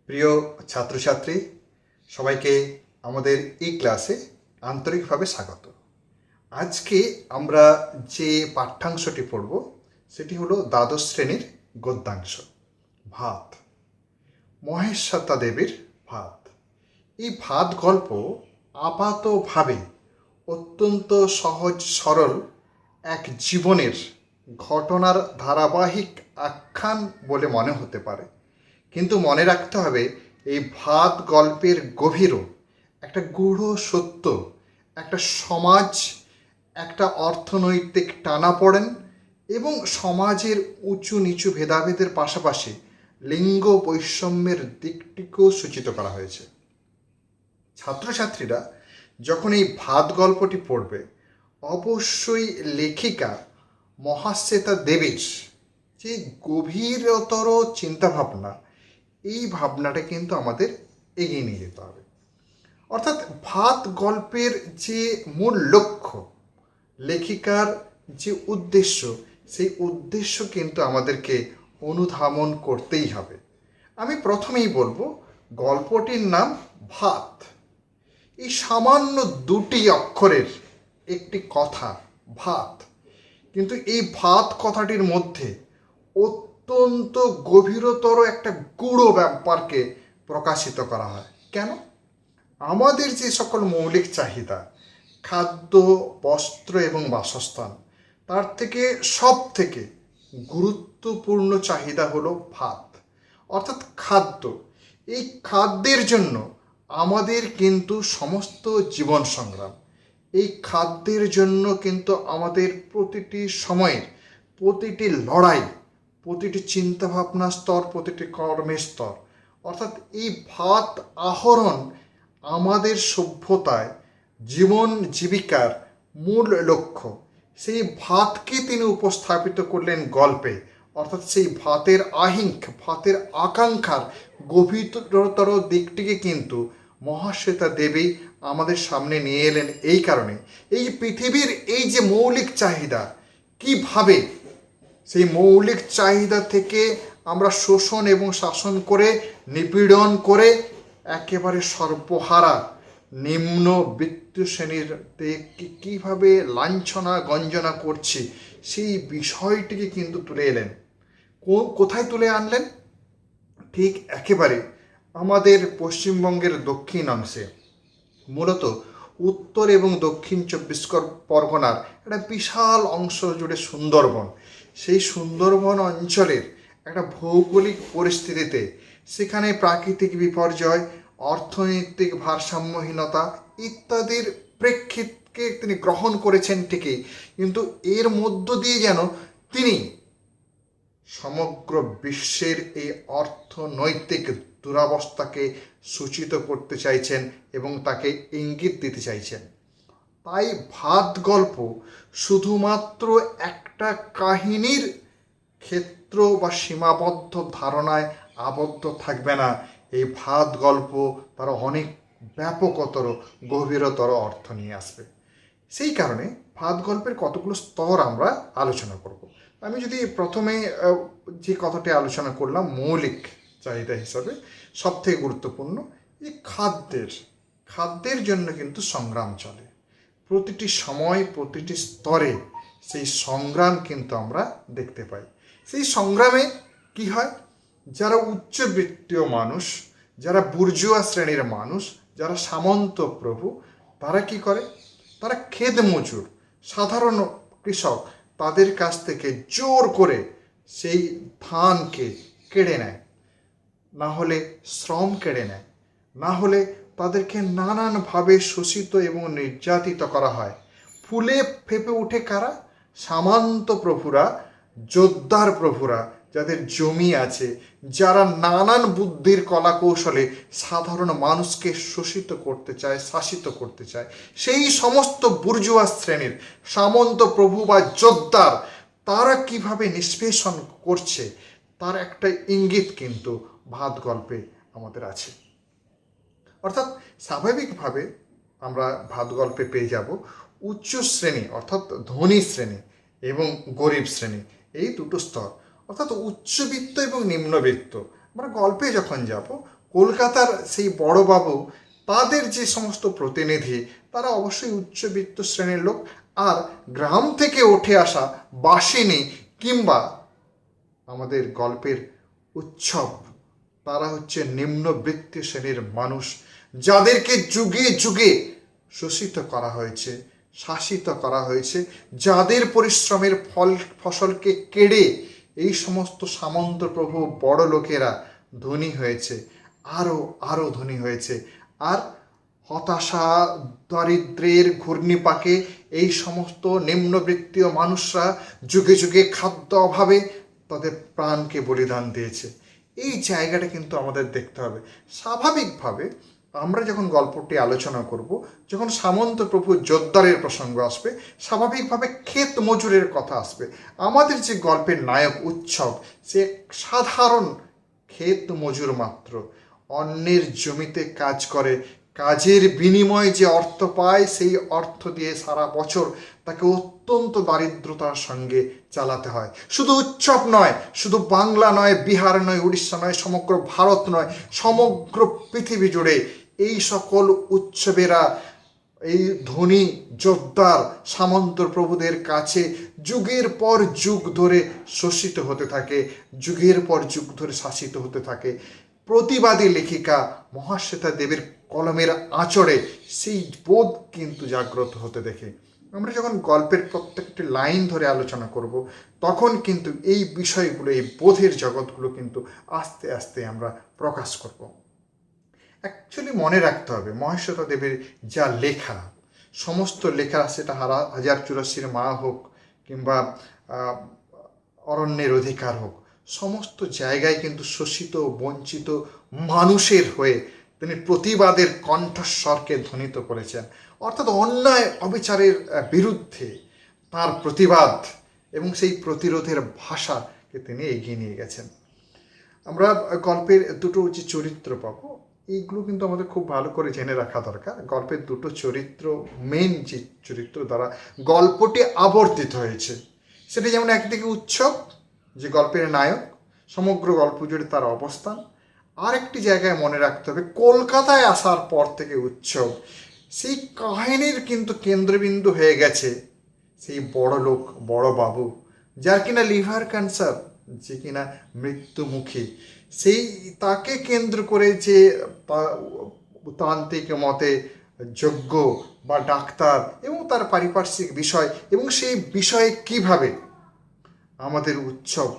প্রিয় ছাত্রছাত্রী সবাইকে আমাদের এই ক্লাসে আন্তরিকভাবে স্বাগত। আজকে আমরা যে পাঠ্যাংশটি পড়ব সেটি হলো দ্বাদশ শ্রেণীর গদ্যাংশ ভাত। মহেশ্বাতা দেবীর ভাত। এই ভাত গল্প আপাতভাবে অত্যন্ত সহজ সরল এক জীবনের ঘটনার ধারাবাহিক আখ্যান বলে মনে হতে পারে, কিন্তু মনে রাখতে হবে এই ভাত গল্পের গভীরও একটা গূঢ় সত্য, একটা সমাজ, একটা অর্থনৈতিক টানাপোড়েন এবং সমাজের উঁচু নিচু ভেদাভেদের পাশাপাশি লিঙ্গ বৈষম্যের দিকটিকেও সূচিত করা হয়েছে। ছাত্রছাত্রীরা যখন এই ভাত গল্পটি পড়বে অবশ্যই লেখিকা মহাশ্বেতা দেবীর যে গভীরতর চিন্তাভাবনা, এই ভাবনাটা কিন্তু আমাদের এগিয়ে নিয়ে যেতে হবে। অর্থাৎ ভাত গল্পের যে মূল লক্ষ্য, লেখিকার যে উদ্দেশ্য, সেই উদ্দেশ্য কিন্তু আমাদেরকে অনুধাবন করতেই হবে। আমি প্রথমেই বলবো গল্পটির নাম ভাত। এই সামান্য দুটি অক্ষরের একটি কথা ভাত, কিন্তু এই ভাত কথাটির মধ্যে অত্যন্ত গভীরতর একটা গূঢ় ব্যাপারকে প্রকাশিত করা হয়। কেন? আমাদের যে সকল মৌলিক চাহিদা, খাদ্য, বস্ত্র এবং বাসস্থান, তার থেকে সব থেকে গুরুত্বপূর্ণ চাহিদা হলো ভাত, অর্থাৎ খাদ্য। এই খাদ্যের জন্য আমাদের কিন্তু সমস্ত জীবন সংগ্রাম, এই খাদ্যের জন্য কিন্তু আমাদের প্রতিটি সময়ের প্রতিটি লড়াই, প্রতিটি চিন্তাভাবনা স্তর, প্রতিটি কর্মের স্তর, অর্থাৎ এই ভাত আহরণ আমাদের সভ্যতায় জীবন জীবিকার মূল লক্ষ্য। সেই ভাতকে তিনি উপস্থাপিত করলেন গল্পে, অর্থাৎ সেই ভাতের আহিঙ্ক, ভাতের আকাঙ্ক্ষার গভীরতর দিকটিকে কিন্তু মহাশ্বেতা দেবী আমাদের সামনে নিয়ে এলেন। এই কারণে এই পৃথিবীর এই যে মৌলিক চাহিদা, কিভাবে সেই মৌলিক চাহিদা থেকে আমরা শোষণ এবং শাসন করে, নিপীড়ন করে একেবারে সর্বহারা নিম্ন বৃত্তীয় শ্রেণীর কীভাবে লাঞ্ছনা গঞ্জনা করছি, সেই বিষয়টিকে কিন্তু তুলে এলেন। কোথায় তুলে আনলেন? ঠিক একেবারে আমাদের পশ্চিমবঙ্গের দক্ষিণ অংশে, মূলত উত্তর এবং দক্ষিণ 24 পরগনার একটা বিশাল অংশ জুড়ে সুন্দরবন। সেই সুন্দরবন অঞ্চলের একটা ভৌগোলিক পরিস্থিতিতে সেখানে প্রাকৃতিক বিপর্যয়, অর্থনৈতিক ভারসাম্যহীনতা ইত্যাদির প্রেক্ষিতকে তিনি গ্রহণ করেছেন ঠিকই, কিন্তু এর মধ্য দিয়ে যেন তিনি সমগ্র বিশ্বের এই অর্থনৈতিক দুরবস্থাকে সূচিত করতে চাইছেন এবং তাকে ইঙ্গিত দিতে চাইছেন। তাই ভাত গল্প শুধুমাত্র একটা কাহিনীর ক্ষেত্র বা সীমাবদ্ধ ধারণায় আবদ্ধ থাকবে না। এই ভাত গল্প তারা অনেক ব্যাপকতর গভীরতর অর্থ নিয়ে আসবে। সেই কারণে ভাত গল্পের কতগুলো স্তর আমরা আলোচনা করব। আমি যদি প্রথমে যে কথাটি আলোচনা করলাম মৌলিক চাহিদা হিসাবে সবথেকে গুরুত্বপূর্ণ এই খাদ্যের জন্য কিন্তু সংগ্রাম চলে। প্রতিটি সময়, প্রতিটি স্তরে সেই সংগ্রাম কিন্তু আমরা দেখতে পাই। সেই সংগ্রামে কি হয়? যারা উচ্চবৃত্তীয় মানুষ, যারা বুর্জুয়া শ্রেণীর মানুষ, যারা সামন্ত প্রভু, তারা কি করে? তারা খেত মজুর, সাধারণ কৃষক, তাদের কাছ থেকে জোর করে সেই ধানকে কেড়ে নেয়, না হলে শ্রম কেড়ে নেয়, না হলে তাদেরকে নানানভাবে শোষিত এবং নির্যাতিত করা হয়। ফুলে ফেপে উঠে কারা? সামন্ত প্রভুরা, যোদ্ধার প্রভুরা, যাদের জমি আছে, যারা নানান বুদ্ধির কলা কৌশলে সাধারণ মানুষকে শোষিত করতে চায়, শাসিত করতে চায়। সেই সমস্ত বুর্জুয়া শ্রেণীর সামন্ত প্রভু বা যোদ্ধার তারা কিভাবে নিষ্পেষণ করছে তার একটা ইঙ্গিত কিন্তু ভাত গল্পে আমাদের আছে। অর্থাৎ স্বাভাবিকভাবে আমরা ভাত গল্পে পেয়ে যাব উচ্চ শ্রেণী অর্থাৎ ধনী শ্রেণী এবং গরিব শ্রেণী, এই দুটো স্তর। অর্থাৎ উচ্চবিত্ত এবং নিম্নবিত্ত। আমরা গল্পে যখন যাব কলকাতার সেই বড়বাবু তাদের যে সমস্ত প্রতিনিধি তারা অবশ্যই উচ্চবিত্ত শ্রেণীর লোক, আর গ্রাম থেকে উঠে আসা বাসিনী কিংবা আমাদের গল্পের উৎসব তারা হচ্ছে নিম্নবিত্ত শ্রেণীর মানুষ, যাদেরকে যুগে যুগে শোষিত করা হয়েছে, শাসিত করা হয়েছে, যাদের পরিশ্রমের ফসলকে কেড়ে এই সমস্ত সামন্ত প্রভু বড় লোকেরা ধনী হয়েছে, আরও আরও ধনী হয়েছে। আর হতাশা দারিদ্রের ঘূর্ণিপাকে এই সমস্ত নিম্নবিত্তীয় মানুষরা যুগে যুগে খাদ্য অভাবে তাদের প্রাণকে বলিদান দিয়েছে। এই জায়গাটা কিন্তু আমাদের দেখতে হবে। স্বাভাবিকভাবে আমরা যখন গল্পটি আলোচনা করব, যখন সামন্ত প্রভু জোরদারের প্রসঙ্গ আসবে, স্বাভাবিকভাবে ক্ষেত মজুরের কথা আসবে। আমাদের যে গল্পের নায়ক উৎসব, সে সাধারণ ক্ষেত মজুর মাত্র, অন্যের জমিতে কাজ করে, কাজের বিনিময়ে যে অর্থ পায় সেই অর্থ দিয়ে সারা বছর তাকে অত্যন্ত দারিদ্রতার সঙ্গে চালাতে হয়। শুধু উৎসব নয়, শুধু বাংলা নয়, বিহার নয়, উড়িষ্যা নয়, সমগ্র ভারত নয়, সমগ্র পৃথিবী জুড়ে এই সকল উৎসবেরা এই ধনী যোদ্ধার সামন্ত প্রভুদের কাছে যুগের পর যুগ ধরে শোষিত হতে থাকে, যুগের পর যুগ ধরে শাসিত হতে থাকে। প্রতিবাদী লেখিকা মহাশ্বেতা দেবীর কলমের আঁচড়ে সেই বোধ কিন্তু জাগ্রত হতে দেখে। আমরা যখন গল্পের প্রত্যেকটি লাইন ধরে আলোচনা করব, তখন কিন্তু এই বিষয়গুলো, এই বোধের জগৎগুলো কিন্তু আস্তে আস্তে আমরা প্রকাশ করব। অ্যাকচুয়ালি মনে রাখতে হবে, মহাশ্বেতা দেবীর যা লেখা, সমস্ত লেখা, সেটা হাজার চুরাশির মা হোক কিংবা অরণ্যের অধিকার হোক, সমস্ত জায়গায় কিন্তু শোষিত বঞ্চিত মানুষের হয়ে তিনি প্রতিবাদের কণ্ঠস্বরকে ধ্বনিত করেছেন। অর্থাৎ অন্যায় অবিচারের বিরুদ্ধে তার প্রতিবাদ এবং সেই প্রতিরোধের ভাষাকে তিনি এগিয়ে নিয়ে গেছেন। আমরা গল্পের দুটো যে চরিত্র পাবো, এইগুলো কিন্তু আমাদের খুব ভালো করে জেনে রাখা দরকার। গল্পের দুটো চরিত্র, মেন যে চরিত্র দ্বারা গল্পটি আবর্তিত হয়েছে, সেটা যেমন একদিকে উৎসব, যে গল্পের নায়ক, সমগ্র গল্প জুড়ে তার অবস্থান। আরেকটি জায়গায় মনে রাখতে হবে, কলকাতায় আসার পর থেকে উৎসব, সেই কাহিনীর কিন্তু কেন্দ্রবিন্দু হয়ে গেছে সেই বড় লোক, বড় বাবু, যার কিনা লিভার ক্যান্সার, যে কিনা মৃত্যুমুখী। সেই তাকে কেন্দ্র করে যে তান্ত্রিক মতে যজ্ঞ বা ডাক্তার এবং তার পারিপার্শ্বিক বিষয়, এবং সেই বিষয়ে কিভাবে আমাদের উৎসব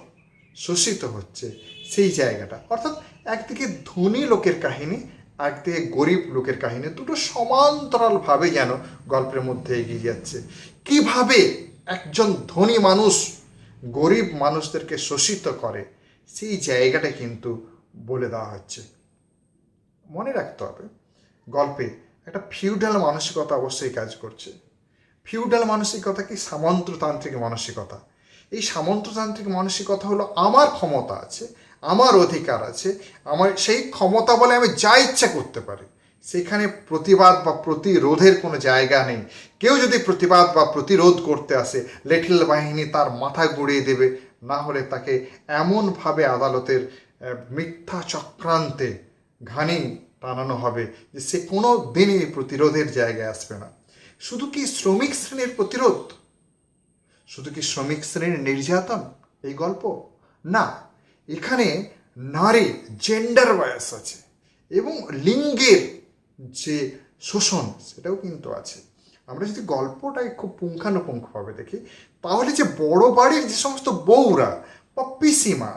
শোষিত হচ্ছে, সেই জায়গাটা। অর্থাৎ একদিকে ধনী লোকের কাহিনী, একদিকে গরিব লোকের কাহিনী, দুটো সমান্তরালভাবে যেন গল্পের মধ্যে এগিয়ে যাচ্ছে। কিভাবে একজন ধনী মানুষ গরিব মানুষদেরকে শোষিত করে, সেই জায়গাটা কিন্তু বলে দেওয়া হচ্ছে। মনে রাখতে হবে, গল্পে একটা ফিউডাল মানসিকতা অবশ্যই কাজ করছে। ফিউডাল মানসিকতা কি সামন্ততান্ত্রিক মানসিকতা। এই সামন্ততান্ত্রিক মানসিকতা হলো আমার ক্ষমতা আছে, আমার অধিকার আছে, আমার সেই ক্ষমতা বলে আমি যা ইচ্ছা করতে পারি। সেখানে প্রতিবাদ বা প্রতিরোধের কোনো জায়গা নেই। কেউ যদি প্রতিবাদ বা প্রতিরোধ করতে আসে, লেঠিল বাহিনী তার মাথা গুঁড়িয়ে দেবে, না হলে তাকে এমনভাবে আদালতের মিথ্যা চক্রান্তে ঘানি টানানো হবে যে সে কোনো দিনই প্রতিরোধের জায়গায় আসবে না। শুধু কি শ্রমিক শ্রেণীর প্রতিরোধ, শুধু কি শ্রমিক শ্রেণীর নির্যাতন এই গল্প? না, এখানে নারী, জেন্ডার বায়াস আছে, এবং লিঙ্গের যে শোষণ সেটাও কিন্তু আছে। আমরা যদি গল্পটাকে খুব পুঙ্খানুপুঙ্খভাবে দেখি, তাহলে যে বড় বাড়ির যে সমস্ত বউরা বা পিসিমা,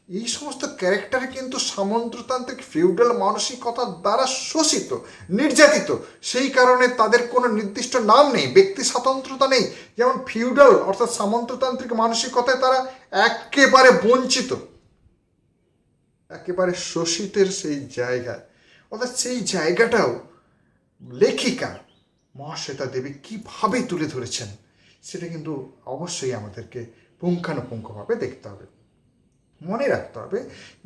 এই সমস্ত ক্যারেক্টারে কিন্তু সামন্ততান্ত্রিক ফিউডাল মানসিকতার দ্বারা শোষিত, নির্যাতিত। সেই কারণে তাদের কোনো নির্দিষ্ট নাম নেই, ব্যক্তি স্বাতন্ত্রতা নেই। যেমন ফিউডাল অর্থাৎ সামন্ততান্ত্রিক মানসিকতায় তারা একেবারে বঞ্চিত, একেবারে শোষিতের সেই জায়গায়। অর্থাৎ সেই জায়গাটাও লেখিকা মহাশ্বেতা দেবী কীভাবে তুলে ধরেছেন, সেটা কিন্তু অবশ্যই আমাদেরকে পুঙ্খানুপুঙ্খভাবে দেখতে হবে। মনে রাখতে হবে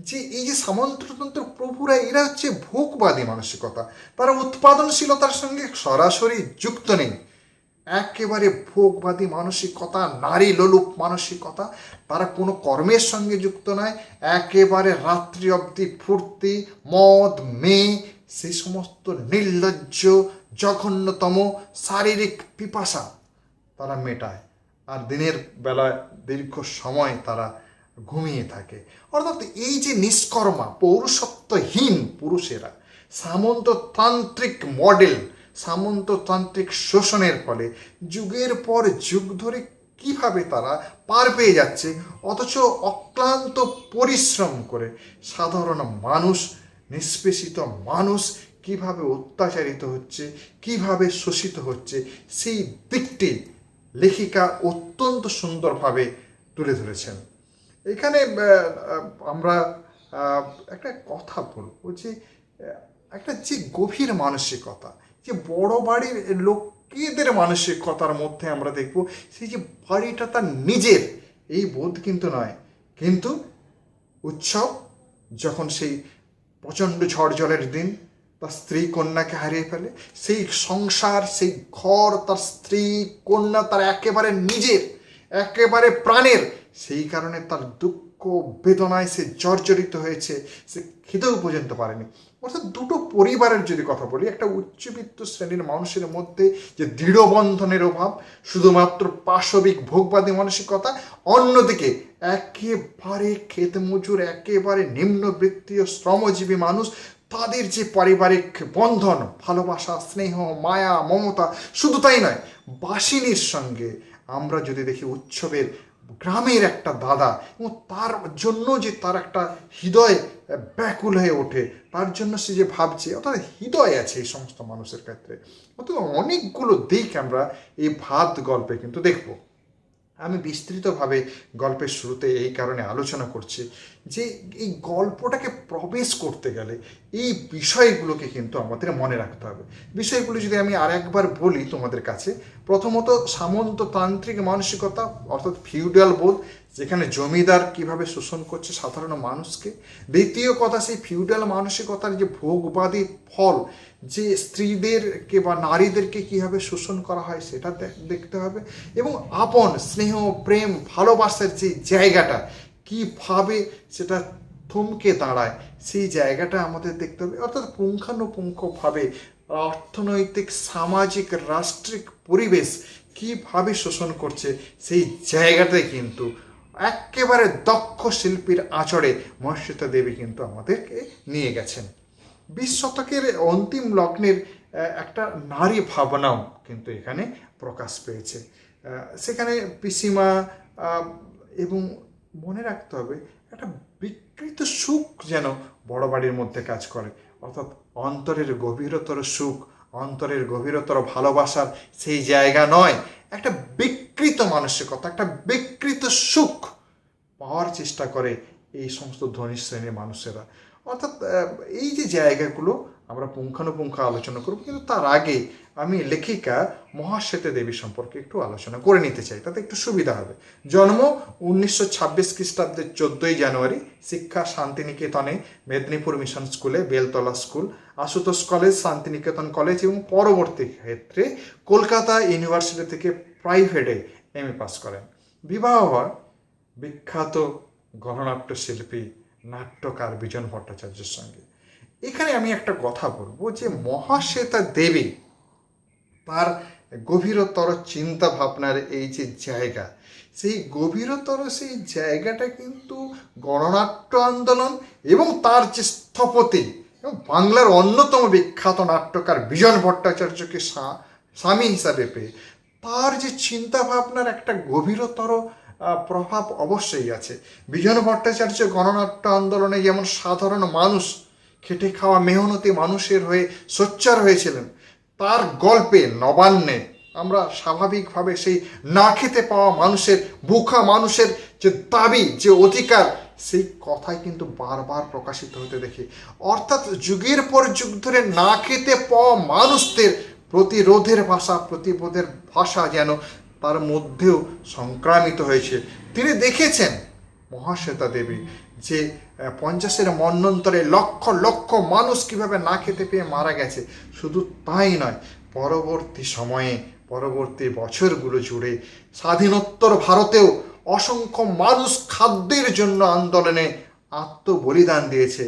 যে এই যে সামন্ততন্ত্র প্রভুরা, এরা হচ্ছে ভোগবাদী মানসিকতা। তারা উৎপাদনশীলতার সঙ্গে সরাসরি যুক্ত নেই, একেবারে ভোগবাদী মানসিকতা, নারী লোলুপ মানসিকতা। তারা কোনো কর্মের সঙ্গে যুক্ত নয়, একেবারে রাত্রি অবধি ফুর্তি, মদ, মেয়ে, সেই সমস্ত নির্লজ্জ জঘন্যতম শারীরিক পিপাসা তারা মেটায়, আর দিনের বেলায় দীর্ঘ সময় তারা ঘুমিয়ে থাকে। অর্থাৎ এই যে নিষ্কর্মা পৌরুষত্বহীন পুরুষেরা সামন্ততান্ত্রিক মডেল, সামন্ততান্ত্রিক শোষণের ফলে যুগের পর যুগ ধরে কিভাবে তারা পার পেয়ে যাচ্ছে, অথচ অক্লান্ত পরিশ্রম করে সাধারণ মানুষ, নিষ্পেষিত মানুষ কিভাবে অত্যাচারিত হচ্ছে, কিভাবে শোষিত হচ্ছে, সেই দিকটি লেখিকা অত্যন্ত সুন্দরভাবে তুলে ধরেছেন। এখানে আমরা একটা কথা বলবো যে একটা যে গভীর মানসিকতা, যে বড় বাড়ির লোকেদের মানসিকতার মধ্যে আমরা দেখব সেই যে বাড়িটা তার নিজের এই বোধ কিন্তু নয়, কিন্তু উৎসব যখন সেই প্রচণ্ড ঝড় জলের দিন তার স্ত্রী কন্যাকে হারিয়ে ফেলে, সেই সংসার, সেই ঘর তার স্ত্রী কন্যা তার একেবারে নিজের, একেবারে প্রাণের, সেই কারণে তার দুঃখ বেদনায় সে জর্জরিত হয়েছে, সে খেতেও পর্যন্ত পারেনি। অর্থাৎ দুটো পরিবারের যদি কথা বলি, একটা উচ্চবিত্ত শ্রেণীর মানুষের মধ্যে যে দৃঢ় বন্ধনের অভাব, শুধুমাত্র পাশবিক ভোগবাদী মানসিকতা, অন্যদিকে একেবারে ক্ষেত মজুর, একেবারে নিম্নবৃত্তীয় শ্রমজীবী মানুষ, তাদের যে পারিবারিক বন্ধন, ভালোবাসা, স্নেহ, মায়া, মমতা, শুধু তাই নয়, বাসিনীর সঙ্গে আমরা যদি দেখি উৎসবের গ্রামের একটা দাদা, এবং তার জন্য যে তার একটা হৃদয় ব্যাকুল হয়ে ওঠে, তার জন্য সে যে ভাবছে, অর্থাৎ হৃদয় আছে এই সমস্ত মানুষের ক্ষেত্রে। অর্থাৎ অনেকগুলো দিক আমরা এই ভাত গল্পে কিন্তু দেখব। আমি বিস্তৃতভাবে গল্পের শুরুতে এই কারণে আলোচনা করছি যে এই গল্পটাকে প্রবেশ করতে গেলে এই বিষয়গুলোকে কিন্তু আমাদের মনে রাখতে হবে। বিষয়গুলো যদি আমি আর একবার বলি তোমাদের কাছে, প্রথমত সামন্ততান্ত্রিক মানসিকতা, অর্থাৎ ফিউডাল বোধ, যেখানে জমিদার কিভাবে শোষণ করছে সাধারণ মানুষকে। দ্বিতীয় কথা, সেই ফিউডাল মানসিকতার যে ভোগবাদী ফল, যে স্ত্রীদেরকে বা নারীদেরকে কীভাবে শোষণ করা হয় সেটা দেখতে হবে। এবং আপন স্নেহ, প্রেম, ভালোবাসার যে জায়গাটা কীভাবে সেটা থমকে দাঁড়ায়, সেই জায়গাটা আমাদের দেখতে হবে। অর্থাৎ পুঙ্খানুপুঙ্খভাবে অর্থনৈতিক, সামাজিক, রাষ্ট্রিক পরিবেশ কীভাবে শোষণ করছে, সেই জায়গাটাই কিন্তু একেবারে দক্ষ শিল্পীর আঁচড়ে মহাশ্বেতা দেবী কিন্তু আমাদেরকে নিয়ে গেছেন। 20 শতকের অন্তিম লগ্নের একটা নারী ভাবনাও কিন্তু এখানে প্রকাশ পেয়েছে। সেখানে পিসিমা, এবং মনে রাখতে হবে একটা বিকৃত সুখ যেন বড় বাড়ির মধ্যে কাজ করে, অর্থাৎ অন্তরের গভীরতর সুখ, অন্তরের গভীরতর ভালোবাসার সেই জায়গা নয়, একটা বিকৃত মানসিকতা, একটা বিকৃত সুখ পাওয়ার চেষ্টা করে এই সমস্ত ধনী শ্রেণীর মানুষেরা। অর্থাৎ এই যে জায়গাগুলো আমরা পুঙ্খানুপুঙ্খ আলোচনা করব, কিন্তু তার আগে আমি লেখিকা মহাশ্বেতা দেবী সম্পর্কে একটু আলোচনা করে নিতে চাই, তাতে একটু সুবিধা হবে। জন্ম 1926 খ্রিস্টাব্দের 14ই জানুয়ারি, শিক্ষা শান্তিনিকেতনে, মেদিনীপুর মিশন স্কুলে, Beltala school, Ashutosh college, Santiniketan college, এবং পরবর্তী ক্ষেত্রে কলকাতা ইউনিভার্সিটি থেকে প্রাইভেটে এমএ পাস করেন। বিবাহ হয় বিখ্যাত গণনাট্য শিল্পী, নাট্যকার বিজন ভট্টাচার্যের সঙ্গে। এখানে আমি একটা কথা বলবো যে মহাশ্বেতা দেবী তার গভীরতর চিন্তা ভাবনার এই যে জায়গা, সেই গভীরতর সেই জায়গাটা কিন্তু গণনাট্য আন্দোলন এবং তার যে স্থপতি এবং বাংলার অন্যতম বিখ্যাত নাট্যকার বিজন ভট্টাচার্যকে স্বামী হিসাবে পেয়ে তার যে চিন্তা ভাবনার একটা গভীরতর প্রভাব অবশ্যই আছে। বিজন ভট্টাচার্য গণনাট্য আন্দোলনে যেমন সাধারণ মানুষ, খেটে খাওয়া মেহনতি মানুষের হয়ে সোচ্চার হয়েছিলেন, তার গল্পে নবান্নে আমরা স্বাভাবিকভাবে সেই না খেতে পাওয়া মানুষের, ভুখা মানুষের যে দাবি, যে অধিকার, সেই কথাই কিন্তু বারবার প্রকাশিত হতে দেখি। অর্থাৎ যুগের পর যুগ ধরে না খেতে পাওয়া মানুষদের প্রতিরোধের ভাষা, প্রতিবোধের ভাষা যেন তার মধ্যেও সংক্রামিত হয়েছে। তিনি দেখেছেন মহাশ্বেতা দেবী যে 50-এর মন্বন্তরে লক্ষ লক্ষ মানুষ কিভাবে না খেতে পেয়ে মারা গেছে। শুধু তাই নয়, পরবর্তী সময়ে পরবর্তী বছরগুলো জুড়ে স্বাধীনোত্তর ভারতেও অসংখ্য মানুষ খাদ্যের জন্য আন্দোলনে আত্মবলিদান দিয়েছে।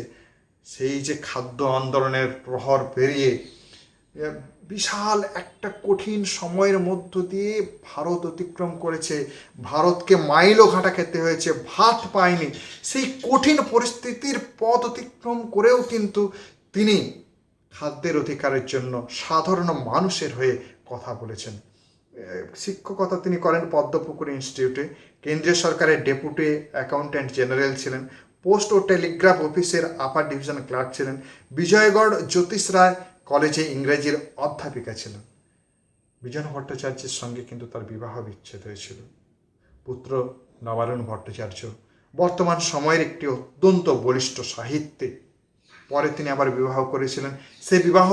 সেই যে খাদ্য আন্দোলনের প্রহর পেরিয়ে বিশাল একটা কঠিন সময়ের মধ্য দিয়ে ভারত অতিক্রম করেছে, ভারতকে মাইলও ঘাটা খেতে হয়েছে, ভাত পায়নি। সেই কঠিন পরিস্থিতির পথ অতিক্রম করেও কিন্তু তিনি খাদ্যের অধিকারের জন্য সাধারণ মানুষের হয়ে কথা বলেছেন। শিক্ষকতা তিনি করেন পদ্মপুকুর ইনস্টিটিউটে, কেন্দ্রীয় সরকারের ডেপুটি অ্যাকাউন্ট্যান্ট জেনারেল ছিলেন, পোস্ট ও টেলিগ্রাফ অফিসের আপার ডিভিশন ক্লার্ক ছিলেন, বিজয়গড় জ্যোতিষ রায় কলেজে ইংরেজির অধ্যাপিকা ছিলেন। বিজন ভট্টাচার্যের সঙ্গে কিন্তু তার বিবাহ বিচ্ছেদ হয়েছিল। পুত্র নবারুণ ভট্টাচার্য বর্তমান সময়ের একটি অত্যন্ত বলিষ্ঠ সাহিত্যিক। পরে তিনি আবার বিবাহ করেছিলেন, সে বিবাহ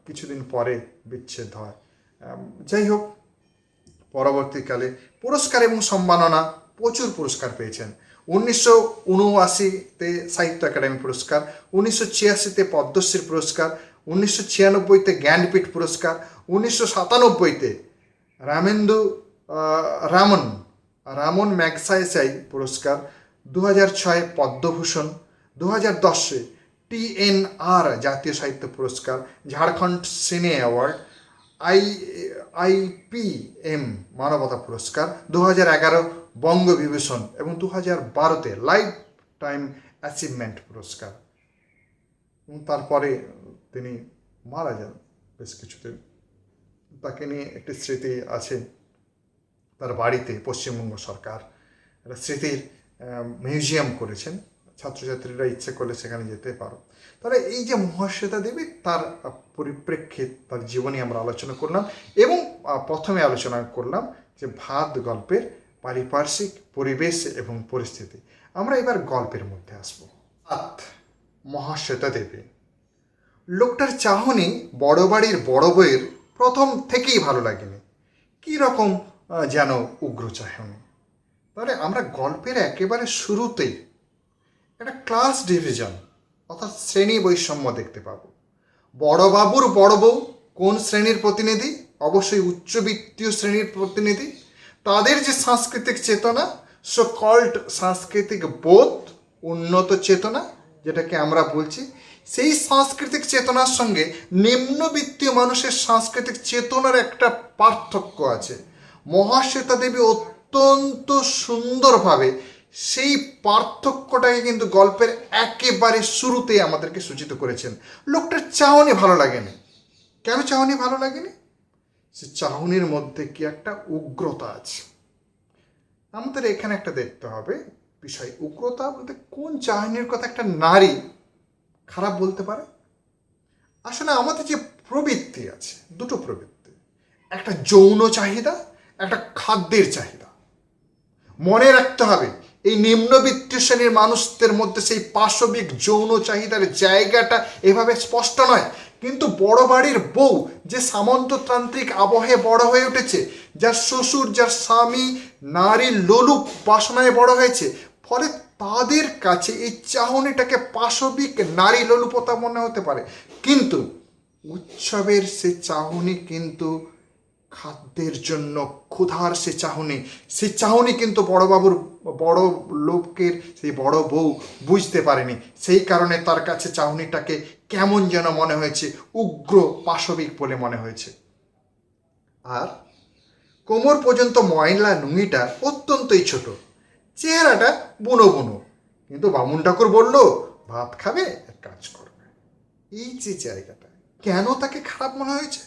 কিছুদিন পরে বিচ্ছেদ হয়। যাই হোক, পরবর্তীকালে পুরস্কার এবং সম্মাননা প্রচুর পুরস্কার পেয়েছেন। 1979-তে সাহিত্য একাডেমি পুরস্কার, 1986-তে পদ্মশ্রী পুরস্কার, 1996-তে জ্ঞানপীঠ পুরস্কার, 1997-তে রামন ম্যাগসাইসাই পুরস্কার, 2006 পদ্মভূষণ, 2010-এ TNR জাতীয় সাহিত্য পুরস্কার, ঝাড়খণ্ড সিনে অ্যাওয়ার্ড, IPM মানবতা পুরস্কার, 2011 বঙ্গবিভূষণ এবং 2012-তে লাইফ টাইম অ্যাচিভমেন্ট পুরস্কার। এবং তারপরে তিনি মারা যান বেশ কিছুদিন। তাকে নিয়ে একটি স্মৃতি আছে তার বাড়িতে। পশ্চিমবঙ্গ সরকার একটা স্মৃতির মিউজিয়াম করেছেন, ছাত্রছাত্রীরা ইচ্ছে করলে সেখানে যেতে পারো। তাহলে এই যে মহাশ্বেতা দেবী, তার পরিপ্রেক্ষিত তার জীবনী আমরা আলোচনা করলাম এবং প্রথমে আলোচনা করলাম যে ভাত গল্পের পারিপার্শ্বিক পরিবেশ এবং পরিস্থিতি। আমরা এবার গল্পের মধ্যে আসব। ভাত মহাশ্বেতা দেবী, লোকটার চাহনি বড় বাড়ির বড় বইয়ের প্রথম থেকেই ভালো লাগেনি, কী রকম যেন উগ্র চাহনি। তাহলে আমরা গল্পের একেবারে শুরুতেই একটা ক্লাস ডিভিশন অর্থাৎ শ্রেণী বৈষম্য দেখতে পাবো। বড়বাবুর বড় বউ কোন শ্রেণীর প্রতিনিধি? অবশ্যই উচ্চবিত্তীয় শ্রেণীর প্রতিনিধি। তাদের যে সাংস্কৃতিক চেতনা, সো কল্ড সাংস্কৃতিক বোধ, উন্নত চেতনা যেটাকে আমরা বলছি, সেই সাংস্কৃতিক চেতনার সঙ্গে নিম্নবিত্তীয় মানুষের সাংস্কৃতিক চেতনার একটা পার্থক্য আছে। মহাশ্বেতা দেবী অত্যন্ত সুন্দরভাবে সেই পার্থক্যটাকে কিন্তু গল্পের একেবারে শুরুতেই আমাদেরকে সূচিত করেছেন। লোকটার চাহনি ভালো লাগেনি। কেন চাহনি ভালো লাগেনি? সে চাহনির মধ্যে কি একটা উগ্রতা আছে। আমাদের এখানে একটা দেখতে হবে বিষয়, উগ্রতা বলতে কোন চাহনির কথা একটা নারী খারাপ বলতে পারে? আসলে আমাদের যে প্রবৃত্তি আছে, দুটো প্রবৃত্তি, একটা যৌন চাহিদা, একটা খাদ্যের চাহিদা। মনে রাখতে হবে এই নিম্নবিত্তীয় শ্রেণীর মানুষদের মধ্যে সেই পাশবিক যৌন চাহিদার জায়গাটা এভাবে স্পষ্ট নয়, কিন্তু বড় বাড়ির বউ যে সামন্ততান্ত্রিক আবহে বড় হয়ে উঠেছে, যার শ্বশুর যার স্বামী নারীর লোলুপ বাসনায় বড় হয়েছে, ফলে তাদের কাছে এই চাহনিটাকে পাশবিক নারী লোলুপতা মনে হতে পারে, কিন্তু উৎসবের সে চাহনি কিন্তু খাদ্যের জন্য ক্ষুধার সেই চাহনি কিন্তু বড়বাবুর বড় লোকের সেই বড় বউ বুঝতে পারেনি। সেই কারণে তার কাছে চাহনিটাকে কেমন যেন মনে হয়েছে, উগ্র পাশবিক বলে মনে হয়েছে। আর কোমর পর্যন্ত ময়লা নুঙ্গিটা অত্যন্তই ছোট, চেহারাটা বুনো বুনো, কিন্তু বামুন ঠাকুর বলল ভাত খাবে কাজ করবে। এই যে জায়গাটা কেন তাকে খারাপ মনে হয়েছে?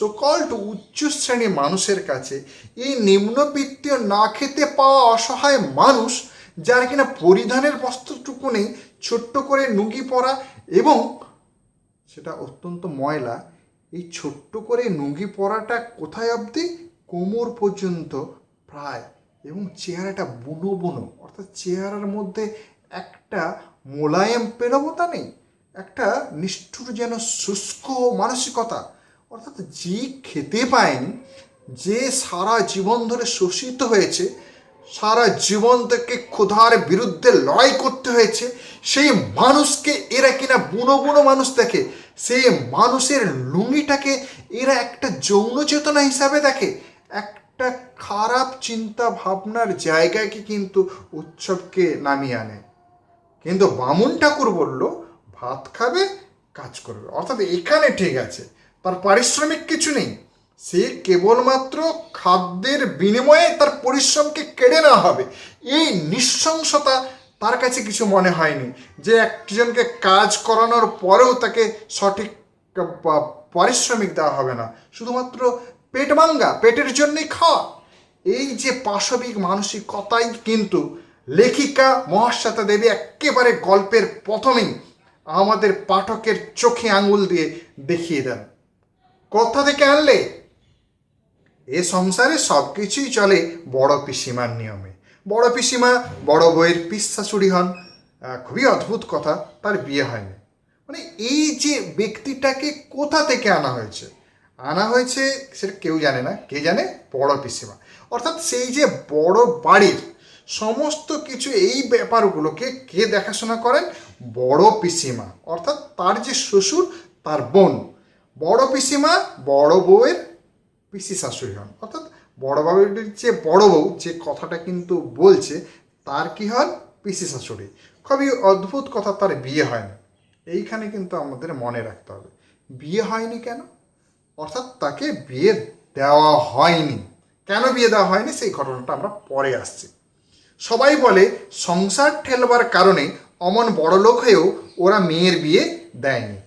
সকল্ড উচ্চ শ্রেণীর মানুষের কাছে এই নিম্নবিত্তীয় না খেতে পাওয়া অসহায় মানুষ, যার কিনা পরিধানের বস্ত্রটুকু নেই, ছোট্ট করে নুঙ্গি পরা এবং সেটা অত্যন্ত ময়লা, এই ছোট্ট করে নুঙ্গি পরাটা কোথায় অবধি? কোমর পর্যন্ত প্রায়, এবং চেহারাটা বুনো বুনো, অর্থাৎ চেহারার মধ্যে একটা মোলায়েম পেলবতা নেই, একটা নিষ্ঠুর যেন শুষ্ক মানসিকতা। অর্থাৎ যে খেতে পায়নি, যে সারা জীবন ধরে শোষিত হয়েছে, সারা জীবন থেকে ক্ষুধার বিরুদ্ধে লড়াই করতে হয়েছে, সেই মানুষকে এরা কিনা বুনো বুনো মানুষ দেখে, সেই মানুষের লুঙ্গিটাকে এরা একটা যৌন চেতনা হিসাবে দেখে। একটা খারাপ চিন্তা ভাবনার জায়গাকে কিন্তু উৎসবকে নামিয়ে আনে। কিন্তু বামুন ঠাকুর বলল ভাত খাবে, কাজ করবে, অর্থাৎ এখানে ঠিক আছে, তার পারিশ্রমিক কিছু নেই, সে কেবলমাত্র খাদ্যের বিনিময়ে তার পরিশ্রমকে কেড়ে নেওয়া হবে। এই নৃশংসতা তার কাছে কিছু মনে হয়নি, যে একজনকে কাজ করানোর পরেও তাকে সঠিক পারিশ্রমিক দেওয়া হবে না, শুধুমাত্র পেট ভাঙ্গা, পেটের জন্যই খাওয়া। এই যে পাশবিক মানসিকতাই কিন্তু লেখিকা মহাশ্বেতা দেবী একেবারে গল্পের প্রথমেই আমাদের পাঠকের চোখে আঙুল দিয়ে দেখিয়ে দেন। কোথা থেকে আনলে? এ সংসারে সব কিছুই চলে বড় পিসিমার নিয়মে। বড় পিসিমা বড় বউয়ের পিসশাশুড়ি হন। খুবই অদ্ভুত কথা, তার বিয়ে হয়নি। মানে এই যে ব্যক্তিটাকে কোথা থেকে আনা হয়েছে, সেটা কেউ জানে না। কে জানে? বড় পিসিমা। অর্থাৎ সেই যে বড় বাড়ির সমস্ত কিছু, এই ব্যাপারগুলোকে কে দেখাশোনা করেন? বড় পিসিমা, অর্থাৎ তার যে শ্বশুর, তার বোন। বড় পিসিমা বড় বউয়ের পিসি শাশুড়ি হন, অর্থাৎ বড় বাবুর যে বড় বউ যে কথাটা কিন্তু বলছে, তার কি হন? পিসি শাশুড়ি। খুবই অদ্ভুত কথা, তার বিয়ে হয়নি। এইখানে কিন্তু আমাদের মনে রাখতে হবে, বিয়ে হয়নি কেন? অর্থাৎ তাকে বিয়ে দেওয়া হয়নি। কেন বিয়ে দেওয়া হয়নি সেই ঘটনাটা আমরা পরে আসছি। সবাই বলে সংসার ঠেলবার কারণে অমন বড় লোক হয়েও ওরা মেয়ের বিয়ে দেয়নি।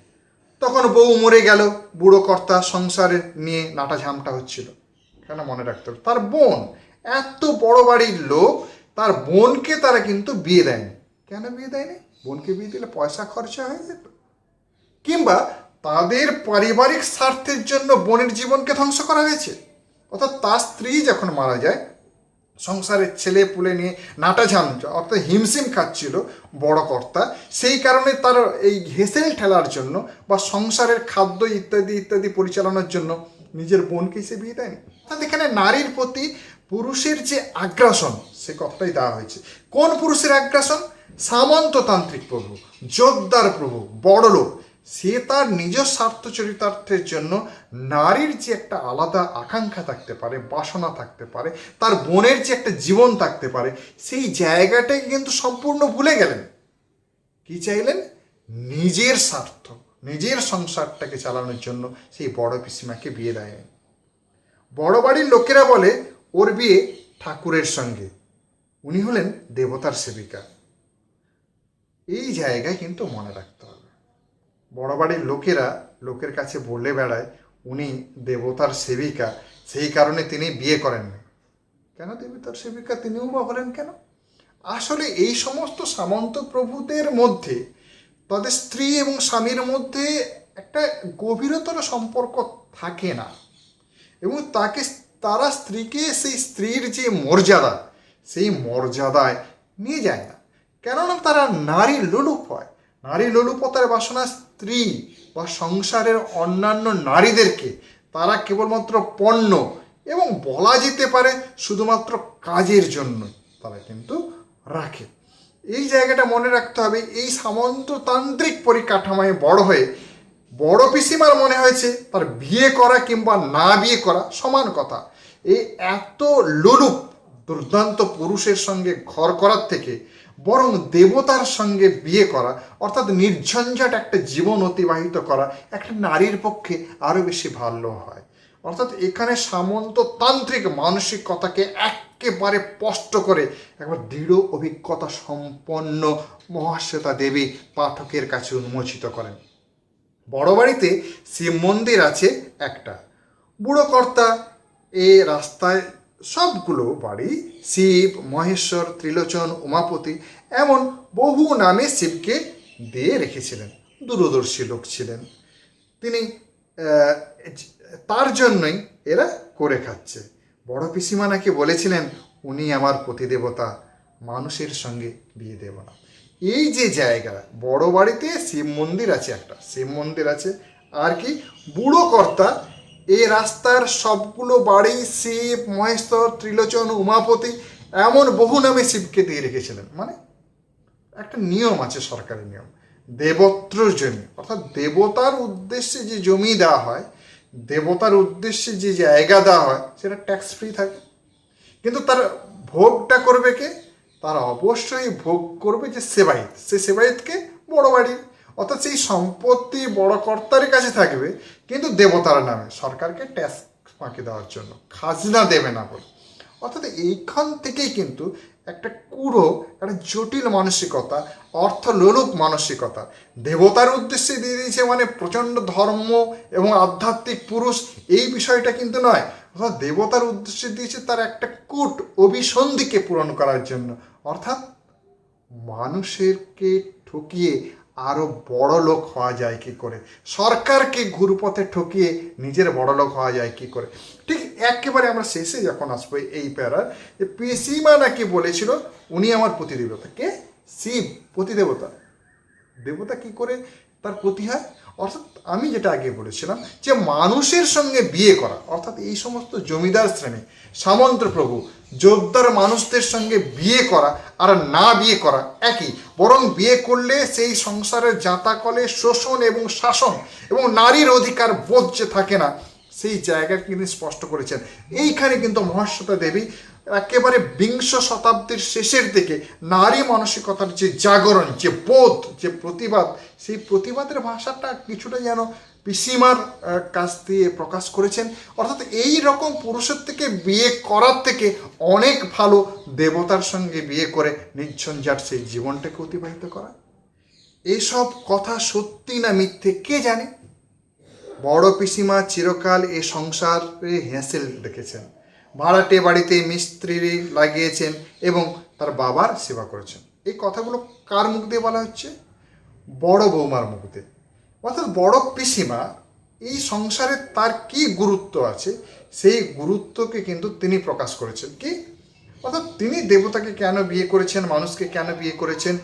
তখন বউ মরে গেল, বুড়ো কর্তা সংসারে নিয়ে নাটা ঝামটা হচ্ছিল। কেন? মনে রাখতে হবে, তার বোন, এত বড় বাড়ির লোক, তার বোনকে তারা কিন্তু বিয়ে দেয়নি। কেন বিয়ে দেয়নি? বোনকে বিয়ে দিলে পয়সা খরচা হয়ে যেত, কিংবা তাদের পারিবারিক স্বার্থের জন্য বোনের জীবনকে ধ্বংস করা হয়েছে। অর্থাৎ তার স্ত্রী যখন মারা যায়, সংসারের ছেলে পুলে নিয়ে নাটাঝাম, অর্থাৎ হিমশিম খাচ্ছিল বড় কর্তা, সেই কারণে তার এই হেসেল ঠেলার জন্য বা সংসারের খাদ্য ইত্যাদি ইত্যাদি পরিচালনার জন্য নিজের বোনকে সে বিয়ে দেয়নি। অর্থাৎ এখানে নারীর প্রতি পুরুষের যে আগ্রাসন, সে কথাটাই দেওয়া হয়েছে। কোন পুরুষের আগ্রাসন? সামন্ততান্ত্রিক প্রভু, জোরদার প্রভু, বড়লোক। সে তার নিজ স্বার্থ চরিতার্থের জন্য নারীর যে একটা আলাদা আকাঙ্ক্ষা থাকতে পারে, বাসনা থাকতে পারে, তার বোনের যে একটা জীবন থাকতে পারে, সেই জায়গাটাকে কিন্তু সম্পূর্ণ ভুলে গেলেন। কি চাইলেন? নিজের স্বার্থ, নিজের সংসারটাকে চালানোর জন্য সেই বড় পিসিমাকে বিয়ে দেয়নি। বড় বাড়ির লোকেরা বলে ওর বিয়ে ঠাকুরের সঙ্গে, উনি হলেন দেবতার সেবিকা। এই জায়গায় কিন্তু মনে রাখতে হবে, বড় বাড়ির লোকেরা লোকের কাছে বলে বেড়ায় উনি দেবতার সেবিকা, সেই কারণে তিনি বিয়ে করেননি। কেন দেবতার সেবিকা তিনিও বা হলেন কেন? আসলে এই সমস্ত সামন্ত প্রভুদের মধ্যে তাদের স্ত্রী এবং স্বামীর মধ্যে একটা গভীরতর সম্পর্ক থাকে না, এবং তারা স্ত্রীকে সেই স্ত্রীর যে মর্যাদা, সেই মর্যাদায় নিয়ে যায় না। কেননা তারা নারী লোলুপ হয়। নারী লোলুপতার বাসনা স্ত্রী বা সংসারের অন্যান্য নারীদেরকে তারা কেবলমাত্র পণ্য, এবং বলা যেতে পারে শুধুমাত্র কাজের জন্য তারা কিন্তু রাখে। এই জায়গাটা মনে রাখতে হবে। এই সামন্ততান্ত্রিক পরিকাঠামোয় বড় হয়ে বড় পিসিমার মনে হয়েছে তার বিয়ে করা কিংবা না বিয়ে করা সমান কথা। এই এত লোলুপ দুর্দান্ত পুরুষের সঙ্গে ঘর করার থেকে বরং দেবতার সঙ্গে বিয়ে করা, অর্থাৎ নির্ঝঞ্ঝাট একটা জীবন অতিবাহিত করা, একটা নারীর পক্ষে আরও বেশি ভালো হয়। অর্থাৎ এখানে সামন্ততান্ত্রিক মানসিকতাকে একেবারে স্পষ্ট করে একবার দৃঢ় অভিজ্ঞতা সম্পন্ন মহাশ্বেতা দেবী পাঠকের কাছে উন্মোচিত করেন। বড় বাড়িতে শিব মন্দির আছে একটা, বুড়ো কর্তা এ রাস্তায় সবগুলো বাড়ি শিব, মহেশ্বর, ত্রিলোচন, উমাপতি এমন বহু নামে শিবকে দিয়ে রেখেছিলেন। দূরদর্শী লোক ছিলেন তিনি, তার জন্যই এরা করে খাচ্ছে। বড় পিসিমা নাকি বলেছিলেন উনি আমার প্রতিদেবতা, মানুষের সঙ্গে বিয়ে দেব না। এই যে জায়গা, বড় বাড়িতে শিব মন্দির আছে একটা, শিব মন্দির আছে, আর কি বুড়ো কর্তা এই রাস্তার সবগুলো বাড়ি শিব, মহেশ্বর, ত্রিলোচন, উমাপতি এমন বহু নামে শিবকে দিয়ে রেখেছিলেন। মানে একটা নিয়ম আছে, সরকারি নিয়ম, দেবত্র জমি, অর্থাৎ দেবতার উদ্দেশ্যে যে জমি দেওয়া হয়, দেবতার উদ্দেশ্যে যে জায়গা দেওয়া হয়, সেটা ট্যাক্স ফ্রি থাকে। কিন্তু তার ভোগটা করবে কে? তার অবশ্যই ভোগ করবে যে সেবায়িত, সে সেবায়িতকে বড় বাড়ির, অর্থাৎ সেই সম্পত্তি বড় কর্তার কাছে থাকবে, কিন্তু দেবতার নামে সরকারকে ট্যাক্স ফাঁকি দেওয়ার জন্য, খাজনা দেবে না বলে। অর্থাৎ এইখান থেকেই কিন্তু একটা কুড়ো, একটা জটিল মানসিকতা, অর্থলোলুপ মানসিকতা, দেবতার উদ্দেশ্যে দিয়ে দিয়েছে মানে প্রচণ্ড ধর্ম এবং আধ্যাত্মিক পুরুষ, এই বিষয়টা কিন্তু নয়। অর্থাৎ দেবতার উদ্দেশ্যে দিয়েছে তার একটা কূট অভিসন্ধিকে পূরণ করার জন্য, অর্থাৎ মানুষেরকে ঠকিয়ে আরও বড় লোক হওয়া যায় কি করে, সরকারকে ঘুরপথে ঠকিয়ে নিজের বড় লোক হওয়া যায় কি করে। ঠিক একেবারে আমরা শেষে যখন আসবো এই প্যারার, যে পিসিমা নাকি বলেছিল উনি আমার প্রতিদেবতা। কে? শিব প্রতিদেবতা। দেবতা কি করে তার প্রতি হয়? অর্থাৎ আমি যেটা আগে বলেছিলাম যে মানুষের সঙ্গে বিয়ে করা, অর্থাৎ এই সমস্ত জমিদার শ্রেণী, সামন্ত প্রভু, যোদ্ধার মানুষদের সঙ্গে বিয়ে করা আর না বিয়ে করা একই, বরং বিয়ে করলে সেই সংসারের জাঁতাকলে শোষণ এবং শাসন এবং নারীর অধিকার বোধ যে থাকে না, সেই জায়গাকে তিনি স্পষ্ট করেছেন। এইখানে কিন্তু মহাশ্বেতা দেবী একেবারে বিংশ শতাব্দীর শেষের দিকে নারী মানসিকতার যে জাগরণ, যে বোধ, যে প্রতিবাদ, সেই প্রতিবাদের ভাষাটা কিছুটা যেন পিসিমার কাছ দিয়ে প্রকাশ করেছেন। অর্থাৎ এই রকম পুরুষের থেকে বিয়ে করার থেকে অনেক ভালো দেবতার সঙ্গে বিয়ে করে নির্ঝঞ্ঝাট সেই জীবনটাকে অতিবাহিত করা। এইসব কথা সত্যি না মিথ্যে কে জানে। বড় পিসিমা চিরকাল এ সংসারে হেঁসেল রেখেছেন, ভাড়াটে বাড়িতে মিস্ত্রি লাগিয়েছেন এবং তার বাবার সেবা করেছেন। এই কথাগুলো কার মুখ দিয়ে বলা হচ্ছে? বড় বৌমার মুখ দিয়ে। অর্থাৎ বড় পিসিমা এই সংসারে তার কি গুরুত্ব আছে, সেই গুরুত্বকে কিন্তু তিনি প্রকাশ করেছেন। কি? অর্থাৎ তিনি দেবতাকে কেন বিয়ে করেছেন, মানুষকে কেন বিয়ে করেছেন,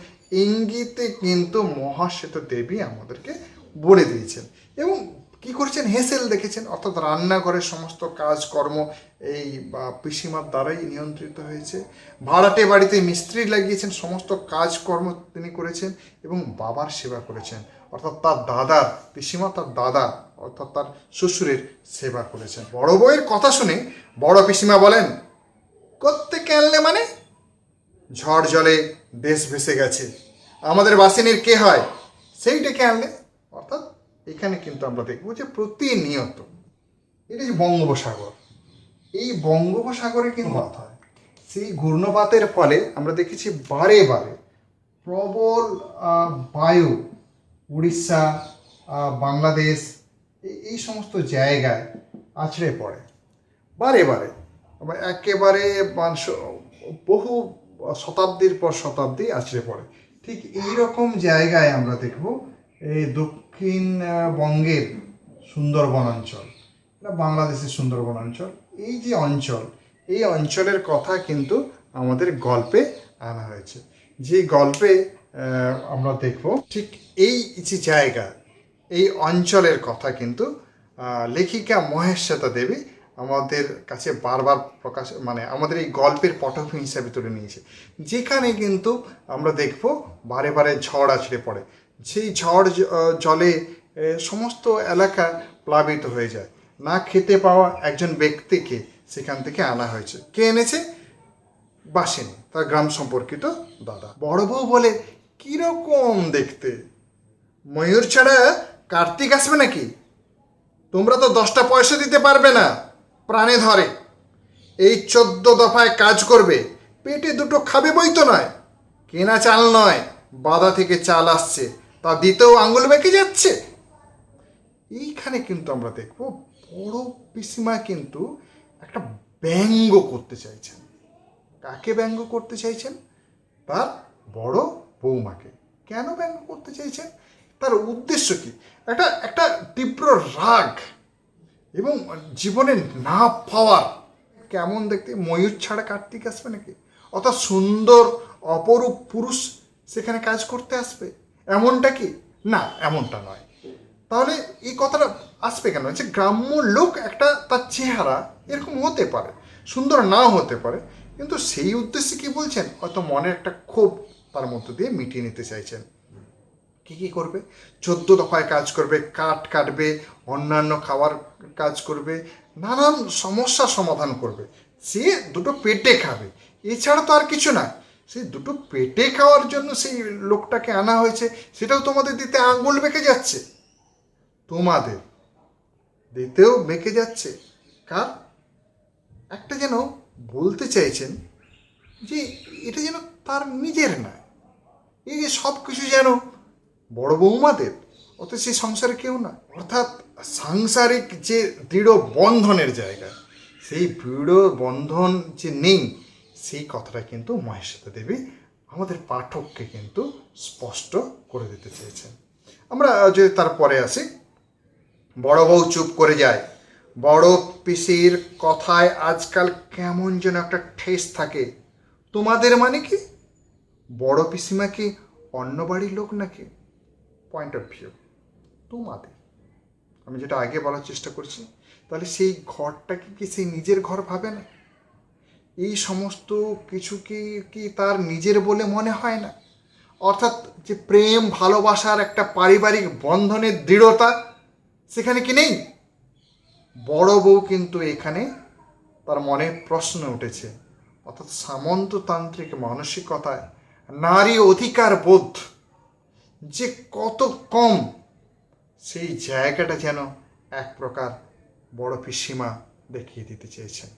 ইঙ্গিতে কিন্তু মহাশ্বেতা দেবী আমাদেরকে বলে দিয়েছেন। এবং কি করেছেন? হেসেল দেখেছেন, অর্থাৎ রান্নাঘরের সমস্ত কাজকর্ম এই পিসিমার দ্বারাই নিয়ন্ত্রিত হয়েছে। ভাড়াটে বাড়িতে মিস্ত্রি লাগিয়েছেন, সমস্ত কাজকর্ম তিনি করেছেন এবং বাবার সেবা করেছেন, অর্থাৎ তার দাদার, পিসিমা তার দাদা অর্থাৎ তার শ্বশুরের সেবা করেছেন। বড় বউয়ের কথা শুনে বড় পিসিমা বলেন, কোত্থেকে আনলে মানে? ঝড় জলে দেশ ভেসে গেছে, আমাদের বাসিনীর কে হয় সেই ডেকে আনলে। অর্থাৎ এখানে কিন্তু আমরা দেখবো যে প্রতিনিয়ত এটা যে বঙ্গোপসাগর, এই বঙ্গোপসাগরে কিন্তু হয়, সেই ঘূর্ণপাতের ফলে আমরা দেখেছি বারে বারে প্রবল বায়ু উড়িষ্যা, বাংলাদেশ, এই সমস্ত জায়গায় আছড়ে পড়ে বারে বারে, একেবারে বহু শতাব্দীর পর শতাব্দী আছড়ে পড়ে। ঠিক এই রকম জায়গায় আমরা দেখব এই দক্ষিণবঙ্গের সুন্দরবন অঞ্চল, বাংলাদেশের সুন্দরবন অঞ্চল, এই যে অঞ্চল, এই অঞ্চলের কথা কিন্তু আমাদের গল্পে আনা হয়েছে। যে গল্পে আমরা দেখব ঠিক এই যে জায়গা, এই অঞ্চলের কথা কিন্তু লেখিকা মহেশ্বেতা দেবী আমাদের কাছে বারবার প্রকাশ আমাদের এই গল্পের পটভূমি হিসাবে তুলে নিয়েছে, যেখানে কিন্তু আমরা দেখব বারে বারে ঝড় আছড়ে পড়ে, সেই ঝড় জলে সমস্ত এলাকা প্লাবিত হয়ে যায়। না খেতে পাওয়া একজন ব্যক্তিকে সেখান থেকে আনা হয়েছে। কে এনেছে? বাসিনী, তার গ্রাম সম্পর্কিত দাদা। বড় বউ বলে, কিরকম দেখতে, ময়ূর ছাড়া কার্তিক আসবে নাকি? তোমরা তো 10টা পয়সা দিতে পারবে না, প্রাণে ধরে। এই 14 দফায় কাজ করবে, পেটে দুটো খাবে বই তো নয়, কেনা চাল নয়, বাধা থেকে চাল আসছে, তা দিতেও আঙুল বেঁকে যাচ্ছে। এইখানে কিন্তু আমরা দেখব বড় পিসিমা কিন্তু একটা ব্যঙ্গ করতে চাইছেন। কাকে ব্যঙ্গ করতে চাইছেন? তার বড় বৌমাকে। কেন ব্যঙ্গ করতে চাইছেন? তার উদ্দেশ্য কি? একটা তীব্র রাগ এবং জীবনে না পাওয়ার, কেমন দেখতে, ময়ূর ছাড়া কার্তিক আসবে নাকি? অর্থাৎ সুন্দর অপরূপ পুরুষ সেখানে কাজ করতে আসবে, এমনটা কি? না, এমনটা নয়। তাহলে এই কথাটা আসবে কেন? যে গ্রাম্য লোক একটা, তার চেহারা এরকম হতে পারে, সুন্দর নাও হতে পারে, কিন্তু সেই উদ্দেশ্যে কি বলছেন, হয়তো মনের একটা ক্ষোভ তার মধ্য দিয়ে মিটিয়ে নিতে চাইছেন। কি করবে? 14 দফায় কাজ করবে, কাঠ কাটবে, অন্যান্য খাবার কাজ করবে, নানান সমস্যার সমাধান করবে। সে দুটো পেটে খাবে, এছাড়া তো আর কিছু না। সেই দুটো পেটে খাওয়ার জন্য সেই লোকটাকে আনা হয়েছে, সেটাও তোমাদের দিতে আঙুল বেঁকে যাচ্ছে, তোমাদের দিতেও বেঁকে যাচ্ছে। কার? একটা যেন বলতে চাইছেন যে এটা যেন তার নিজের না, এই যে সব কিছু যেন বড় বৌমাদের, অথচ সেই সংসারে কেউ না। অর্থাৎ সাংসারিক যে দৃঢ় বন্ধনের জায়গা, সেই দৃঢ় বন্ধন যে নেই, সেই কথাটা কিন্তু মহেশ্বেতা দেবী আমাদের পাঠককে কিন্তু স্পষ্ট করে দিতে চেয়েছেন। আমরা যদি তারপরে আসি, বড় বউ চুপ করে যায়। বড় পিসির কথায় আজকাল কেমন যেন একটা ঠেস থাকে। তোমাদের মানে কি? বড় পিসিমা কি অন্য বাড়ির লোক নাকি? পয়েন্ট অফ ভিউ তোমাদের, আমি যেটা আগে বলার চেষ্টা করছি, তাহলে সেই ঘরটাকে কি সেই নিজের ঘর ভাবে না? এই সমস্ত কিছু কি তার নিজের বলে মনে হয় না? অর্থাৎ যে প্রেম ভালোবাসার একটা পারিবারিক বন্ধনের দৃঢ়তা সেখানে কি নেই? বড় বউ কিন্তু এখানে তার মনে প্রশ্ন উঠেছে। অর্থাৎ সামন্ততান্ত্রিক মানসিকতায় নারী অধিকার বোধ যে কত কম, সেই জায়গাটা যেন এক প্রকার বড় পিসিমা দেখিয়ে দিতে চেয়েছেন।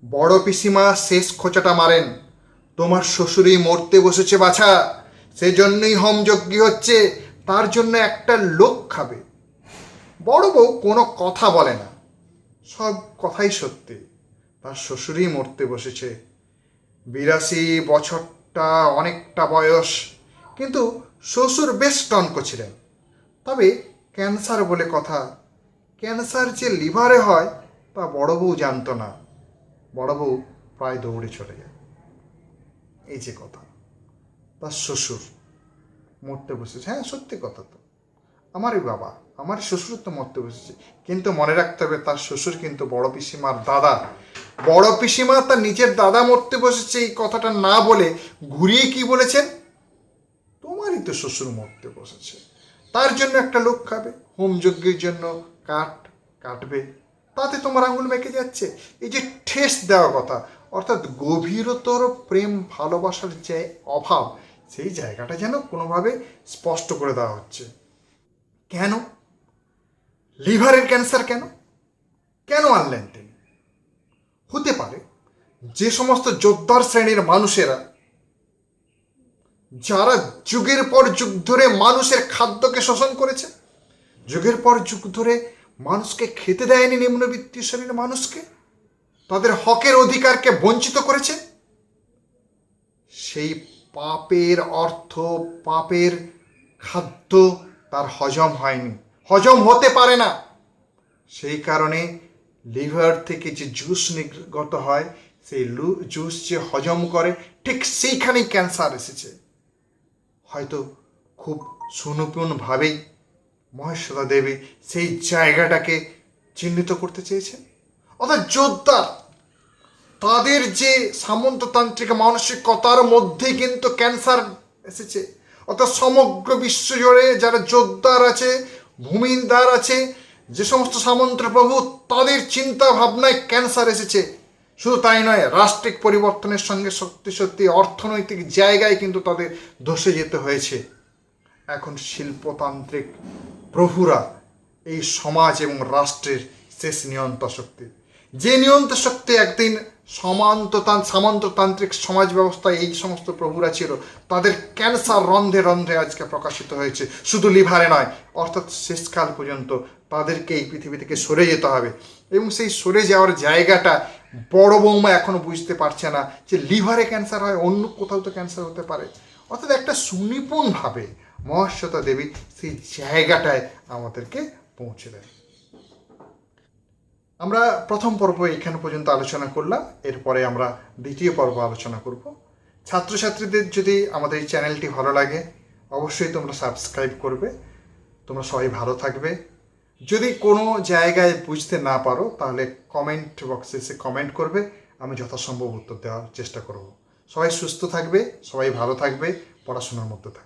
বড় পিসিমা শেষ খোঁচাটা মারেন, তোমার শ্বশুরই মরতে বসেছে বাছা, সেজন্যই হোমযজ্ঞ হচ্ছে, তার জন্য একটা লোক খাবে। বড় বউ কোনো কথা বলে না, সব কথাই সত্যি। তার শ্বশুরই মরতে বসেছে। 82 বছরটা অনেকটা বয়স, কিন্তু শ্বশুর বেশ টনক ছিলেন। তবে ক্যান্সার বলে কথা, ক্যান্সার যে লিভারে হয় তা বড় বউ জানতো না। বড় বউ প্রায় দৌড়ে চলে যায়। এই যে কথা, তার শ্বশুর মরতে বসেছে, হ্যাঁ সত্যি কথা তো, আমারই বাবা, আমার শ্বশুর তো মরতে বসেছে। কিন্তু মনে রাখতে হবে তার শ্বশুর কিন্তু বড় পিসিমার দাদা। বড় পিসিমা তার নিজের দাদা মরতে বসেছে এই কথাটা না বলে ঘুরিয়ে কি বলেছেন, তোমারই তো শ্বশুর মরতে বসেছে, তার জন্য একটা লোক খাবে, হোমযজ্ঞের জন্য কাঠ কাটবে, তাতে তোমার আঙুল বেঁকে যাচ্ছে। এই যে ঠেস দেওয়া কথা, অর্থাৎ গভীরতর প্রেম ভালোবাসার যে অভাব, সেই জায়গাটা যেন কোনোভাবে স্পষ্ট করে দেওয়া হচ্ছে। কেন লিভারের ক্যান্সার, কেন কেন আনলেন তিনি? হতে পারে যে সমস্ত যোদ্ধার শ্রেণীর মানুষেরা, যারা যুগের পর যুগ ধরে মানুষের খাদ্যকে শোষণ করেছে, যুগের পর যুগ ধরে মানুষকে খেতে দেয়নি, নিম্নবিত্ত শ্রেণীর মানুষকে তাদের হকের অধিকারকে বঞ্চিত করেছে, সেই পাপের অর্থ, পাপের খাদ্য তার হজম হয়নি, হজম হতে পারে না। সেই কারণে লিভার থেকে যে জুস নির্গত হয়, সেই জুস যে হজম করে, ঠিক সেইখানেই ক্যান্সার এসেছে। হয়তো খুব সুনিপুণভাবেই মহেশ্বেতা দেবী সেই জায়গাটাকে চিহ্নিত করতে চেয়েছেন। অর্থাৎ যোদ্ধা, তাদের যে সামন্ততান্ত্রিক মানসিকতার মধ্যে কিন্তু ক্যান্সার এসেছে। অর্থাৎ সমগ্র বিশ্ব জুড়ে যারা যোদ্ধার আছে, ভূমিদার আছে, যে সমস্ত সামন্ত প্রভু, তাদের চিন্তা ভাবনায় ক্যান্সার এসেছে। শুধু তাই নয়, রাষ্ট্রিক পরিবর্তনের সঙ্গে সত্যি সত্যি অর্থনৈতিক জায়গায় কিন্তু তাদের ধসে যেতে হয়েছে। এখন শিল্পতান্ত্রিক প্রভুরা এই সমাজ এবং রাষ্ট্রের শেষ নিয়ন্ত্রণ শক্তি, যে নিয়ন্ত্রণ শক্তি একদিন সামন্ততান্ত্রিক সমাজ ব্যবস্থায় এই সমস্ত প্রভুরা ছিল, তাদের ক্যান্সার রন্ধ্রে রন্ধ্রে আজকে প্রকাশিত হয়েছে, শুধু লিভারে নয়। অর্থাৎ শেষকাল পর্যন্ত তাদেরকে এই পৃথিবী থেকে সরে যেতে হবে। এবং সেই সরে যাওয়ার জায়গাটা বড় বৌমা এখনো বুঝতে পারছে না যে লিভারে ক্যান্সার হয়, অন্য কোথাও তো ক্যান্সার হতে পারে। অর্থাৎ একটা সুনিপুণভাবে মহেশ্বেতা দেবী সেই জায়গাটায় আমাদেরকে পৌঁছে দেয়। আমরা প্রথম পর্ব এখানে পর্যন্ত আলোচনা করলাম, এরপরে আমরা দ্বিতীয় পর্ব আলোচনা করব। ছাত্রছাত্রীদের যদি আমাদের এই চ্যানেলটি ভালো লাগে, অবশ্যই তোমরা সাবস্ক্রাইব করবে। তোমরা সবাই ভালো থাকবে। যদি কোনো জায়গায় বুঝতে না পারো তাহলে কমেন্ট বক্সে এসে কমেন্ট করবে, আমি যথাসম্ভব উত্তর দেওয়ার চেষ্টা করব। সবাই সুস্থ থাকবে, সবাই ভালো থাকবে, পড়াশোনার মধ্যে থাকবে।